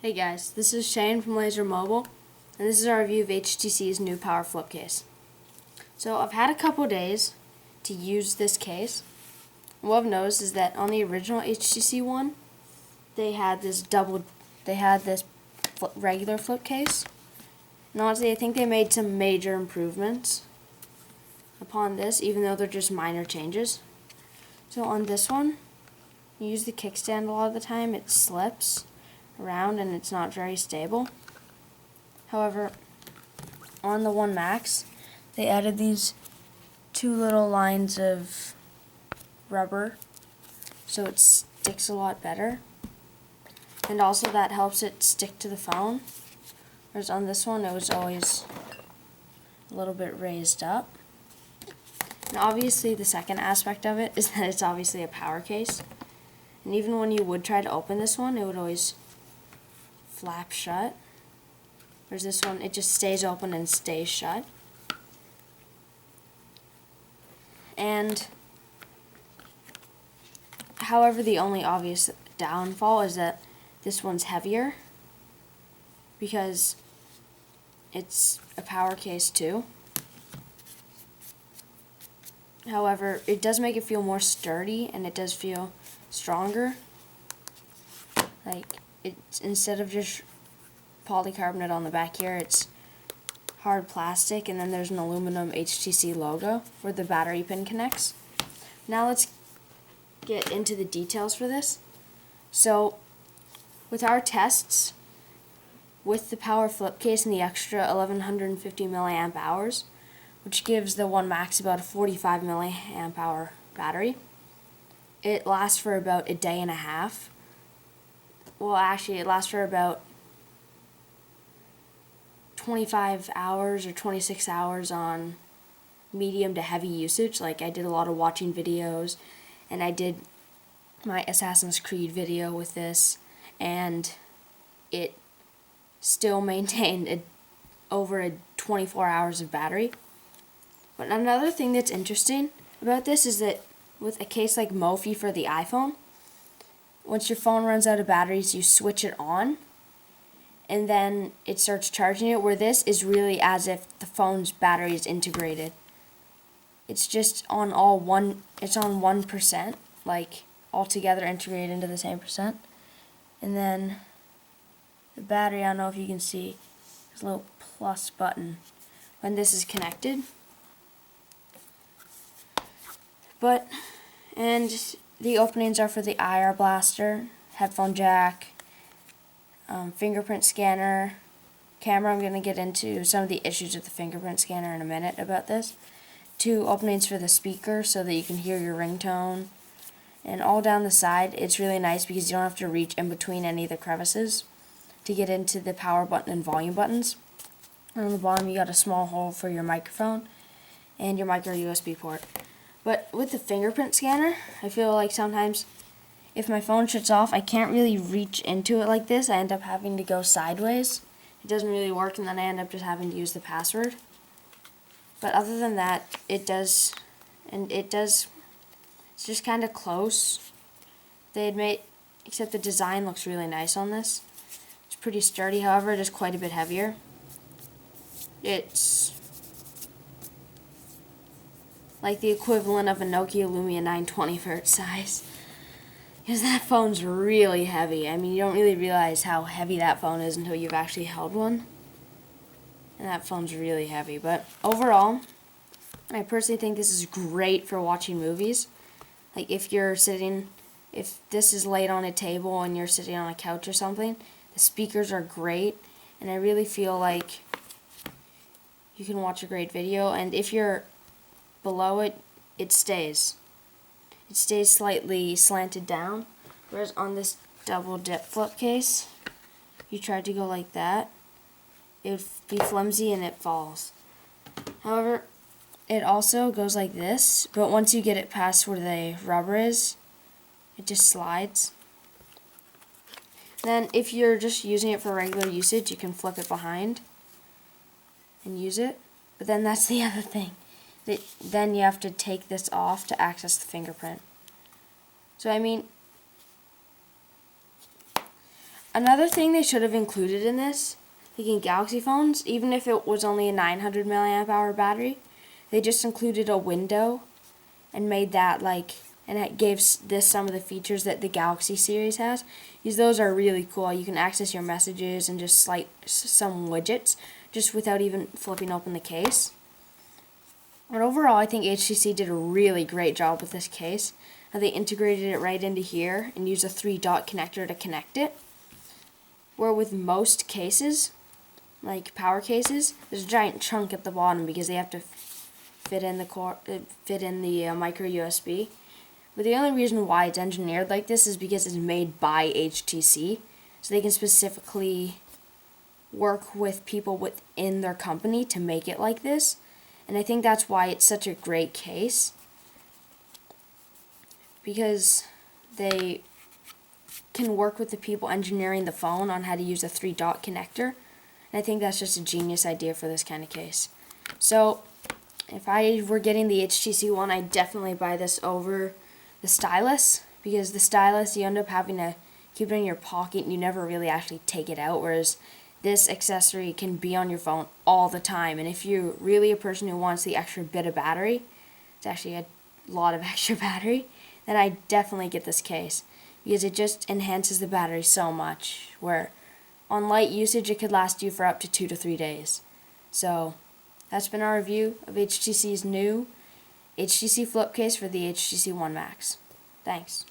Hey guys, this is Shane from Laser Mobile, and this is our review of HTC's new Powerflip case. So I've had a couple days to use this case. What I've noticed is that on the original HTC one, they had this regular flip case. And honestly, I think they made some major improvements upon this, even though they're just minor changes. So on this one, you use the kickstand a lot of the time, it slips around and it's not very stable. However, on the One Max, they added these two little lines of rubber so it sticks a lot better, and also that helps it stick to the phone, whereas on this one it was always a little bit raised up. And obviously the second aspect of it is that it's obviously a power case, and even when you would try to open this one, it would always flap shut, whereas this one, it just stays open and stays shut. And however, the only obvious downfall is that this one's heavier because it's a power case too. However, it does make it feel more sturdy and it does feel stronger. Like, it's, instead of just polycarbonate on the back here, it's hard plastic, and then there's an aluminum HTC logo where the battery pin connects. Now let's get into the details for this. So with our tests, with the Powerflip case and the extra 1150 milliamp hours, which gives the One Max about a 45 milliamp hour battery, it lasts for about a day and a half. Well, actually, it lasts for about 25 hours or 26 hours on medium to heavy usage. Like, I did a lot of watching videos, and I did my Assassin's Creed video with this, and it still maintained over 24 hours of battery. But another thing that's interesting about this is that with a case like Mophie for the iPhone, once your phone runs out of batteries, you switch it on, and then it starts charging it, where this is really as if the phone's battery is integrated. It's just on it's on 1%, like all together integrated into the same percent. And then the battery, I don't know if you can see, there's a little plus button when this is connected. And the openings are for the IR blaster, headphone jack, fingerprint scanner, camera. I'm going to get into some of the issues with the fingerprint scanner in a minute about this. Two openings for the speaker so that you can hear your ringtone. And all down the side, it's really nice because you don't have to reach in between any of the crevices to get into the power button and volume buttons. And on the bottom, you got a small hole for your microphone and your micro USB port. But with the fingerprint scanner, I feel like sometimes if my phone shuts off, I can't really reach into it like this. I end up having to go sideways. It doesn't really work, and then I end up just having to use the password. But other than that, it's just kind of close. Except the design looks really nice on this. It's pretty sturdy, however, it is quite a bit heavier. It's like the equivalent of a Nokia Lumia 920 for its size. Because that phone's really heavy. I mean, you don't really realize how heavy that phone is until you've actually held one. And that phone's really heavy. But overall, I personally think this is great for watching movies. Like, if this is laid on a table and you're sitting on a couch or something, the speakers are great. And I really feel like you can watch a great video. And if you're below it, it stays slightly slanted down, whereas on this double dip flip case, you try to go like that, it would be flimsy and it falls. However, it also goes like this, but once you get it past where the rubber is, it just slides. Then if you're just using it for regular usage, you can flip it behind and use it, but then that's the other thing. Then you have to take this off to access the fingerprint. So I mean, Another thing they should have included in this, like in Galaxy phones, even if it was only a 900 milliamp hour battery, they just included a window and made that like, and it gave this some of the features that the Galaxy series has. Because those are really cool. You can access your messages and just like some widgets just without even flipping open the case. But overall, I think HTC did a really great job with this case. They integrated it right into here and used a 3-dot connector to connect it. Where with most cases, like power cases, there's a giant chunk at the bottom because they have to fit in the micro USB. But the only reason why it's engineered like this is because it's made by HTC, so they can specifically work with people within their company to make it like this. And I think that's why it's such a great case, because they can work with the people engineering the phone on how to use a 3-dot connector. And I think that's just a genius idea for this kind of case. So if I were getting the HTC One, I'd definitely buy this over the stylus, because the stylus you end up having to keep it in your pocket and you never really actually take it out, whereas this accessory can be on your phone all the time. And if you're really a person who wants the extra bit of battery, it's actually a lot of extra battery, then I definitely get this case, because it just enhances the battery so much, where on light usage it could last you for up to 2 to 3 days. So that's been our review of HTC's new HTC Flip case for the HTC One Max. Thanks.